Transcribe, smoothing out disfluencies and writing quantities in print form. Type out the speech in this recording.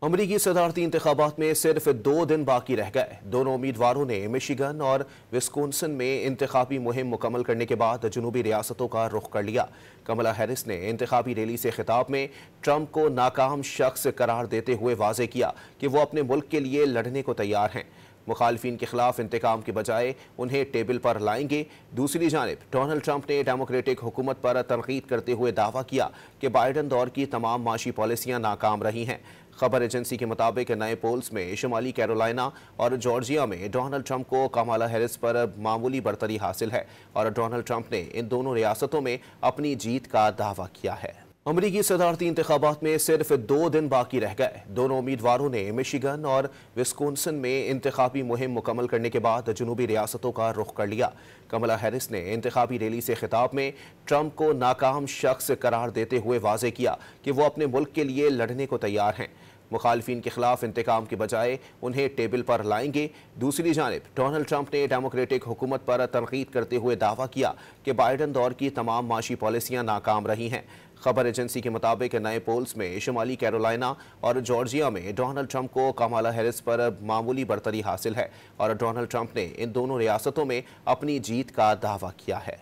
अमरीकी सदारती इंतखाबात में सिर्फ 2 दिन बाकी रह गए। दोनों उम्मीदवारों ने मिशिगन और विस्कॉन्सिन में इंतखाबी मुहिम मुकम्मल करने के बाद जनूबी रियासतों का रुख कर लिया। कमला हैरिस ने इंतखाबी रैली से खिताब में ट्रंप को नाकाम शख्स करार देते हुए वाजे किया कि वो अपने मुल्क के लिए लड़ने को तैयार हैं। मुखालफिन के खिलाफ इंतकाम के बजाय उन्हें टेबल पर लाएंगे। दूसरी जानिब डोनाल्ड ट्रंप ने डेमोक्रेटिक हुकूमत पर तनकीद करते हुए दावा किया कि बाइडन दौर की तमाम माशी पॉलिसियां नाकाम रही हैं। खबर एजेंसी के मुताबिक नए पोल्स में शुमाली कैरोलिना और जॉर्जिया में डोनाल्ड ट्रंप को कमला हैरिस पर मामूली बरतरी हासिल है और डोनाल्ड ट्रंप ने इन दोनों रियासतों में अपनी जीत का दावा किया है। अमरीकी सदारती इंतखाबात में सिर्फ 2 दिन बाकी रह गए। दोनों उम्मीदवारों ने मिशिगन और विस्कॉन्सिन में इंतखाबी मुहिम मुकम्मल करने के बाद जनूबी रियासतों का रुख कर लिया। कमला हैरिस ने इंतखाबी रैली से खिताब में ट्रंप को नाकाम शख्स करार देते हुए वाजे किया कि वो अपने मुल्क के लिए लड़ने को तैयार हैं। मुखालफिन के खिलाफ इंतकाम के बजाय उन्हें टेबल पर लाएंगे। दूसरी जानिब डोनाल्ड ट्रंप ने डेमोक्रेटिक हुकूमत पर तनकीद करते हुए दावा किया कि बाइडन दौर की तमाम माशी पॉलिसियां नाकाम रही हैं। खबर एजेंसी के मुताबिक नए पोल्स में शुमाली कैरोलिना और जॉर्जिया में डोनाल्ड ट्रंप को कमला हैरिस पर मामूली बरतरी हासिल है और डोनाल्ड ट्रंप ने इन दोनों रियासतों में अपनी जीत का दावा किया है।